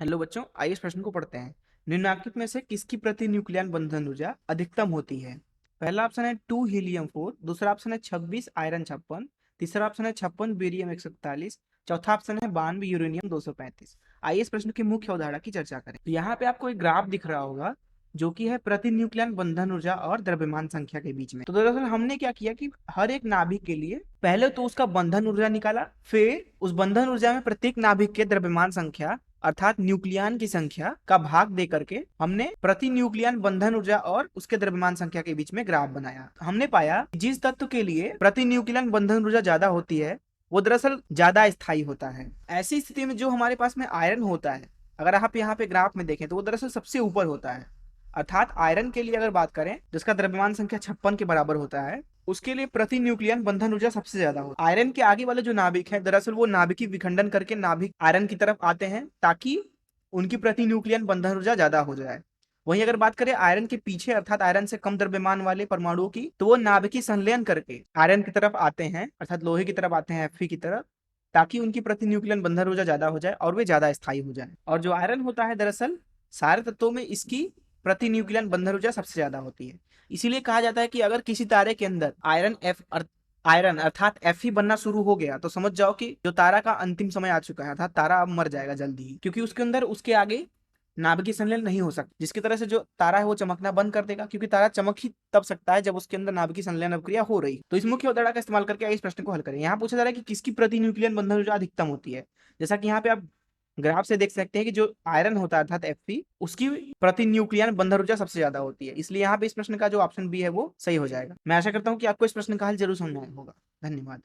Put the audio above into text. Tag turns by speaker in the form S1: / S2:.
S1: Hello बच्चों, आइए इस प्रश्न को पढ़ते हैं। निम्नलिखित में से किसकी प्रति न्यूक्लियन बंधन ऊर्जा अधिकतम होती है? पहला ऑप्शन है 2 हीलियम 4, दूसरा ऑप्शन है 26 आयरन 56, तीसरा ऑप्शन है 56 बेरियम 141, चौथा ऑप्शन है 92 यूरेनियम 235। आइए इस प्रश्न की मुख्य अवधारणा की चर्चा करें। तो यहाँ पे आपको एक ग्राफ दिख रहा होगा जो कि है प्रति न्यूक्लियन बंधन ऊर्जा और द्रव्यमान संख्या के बीच में। तो दरअसल हमने क्या किया कि हर एक नाभिक के लिए पहले तो उसका बंधन ऊर्जा निकाला, फिर उस बंधन ऊर्जा में प्रत्येक नाभिक के द्रव्यमान संख्या अर्थात न्यूक्लियन की संख्या का भाग दे करके हमने प्रति न्यूक्लियन बंधन ऊर्जा और उसके द्रव्यमान संख्या के बीच में ग्राफ बनाया। हमने पाया कि जिस तत्व के लिए प्रति न्यूक्लियन बंधन ऊर्जा ज्यादा होती है वो दरअसल ज्यादा स्थायी होता है। ऐसी स्थिति में जो हमारे पास में आयरन होता है, अगर आप यहाँ पे ग्राफ में देखें तो वो दरअसल सबसे ऊपर होता है। अर्थात आयरन के लिए अगर बात करें जिसका द्रव्यमान संख्या 56 के बराबर होता है, उसके लिए प्रति न्यूक्लियन बंधन ऊर्जा सबसे ज्यादा होती है। आयरन के आगे वाले जो नाभिक है दरअसल वो नाभिकीय विखंडन करके नाभिक आयरन की तरफ आते हैं ताकि उनकी प्रति न्यूक्लियन बंधन ऊर्जा ज्यादा हो जाए। वहीं अगर बात करें आयरन के पीछे अर्थात आयरन से कम द्रव्यमान वाले परमाणुओं की, तो वो नाभिकीय संलयन करके आयरन की तरफ आते हैं अर्थात लोहे की तरफ आते हैं, Fe की तरफ, ताकि उनकी प्रति न्यूक्लियन बंधन ऊर्जा ज्यादा हो जाए और वे ज्यादा स्थायी हो जाए। और जो आयरन होता है दरअसल सारे तत्वों में इसकी प्रति न्यूक्लियन बंधन ऊर्जा सबसे ज्यादा होती है। इसीलिए कहा जाता है कि अगर किसी तारे के अंदर आयरन अर्थात Fe बनना शुरू हो गया तो समझ जाओ कि जो तारा का अंतिम समय आ चुका है, अर्थात तारा अब मर जाएगा जल्दी ही, क्योंकि उसके अंदर उसके आगे नाभिकीय संलयन नहीं हो सकता। जिसकी तरह से जो तारा है वो चमकना बंद कर देगा, क्योंकि तारा चमक ही तब सकता है जब उसके अंदर नाभिकीय संलयन अभिक्रिया हो रही। तो इस मुख्य अवधारणा का इस्तेमाल करके इस प्रश्न को हल करें। यहाँ पूछा जा रहा है कि किसकी प्रति न्यूक्लियन बंधन ऊर्जा अधिकतम होती है। जैसा कि यहाँ पे आप ग्राफ से देख सकते हैं कि जो आयरन होता है अर्थात Fe, उसकी प्रति न्यूक्लियन बंधन ऊर्जा सबसे ज्यादा होती है। इसलिए यहाँ पे इस प्रश्न का जो ऑप्शन बी है वो सही हो जाएगा। मैं आशा करता हूँ कि आपको इस प्रश्न का हल जरूर समझ में आया होगा। धन्यवाद।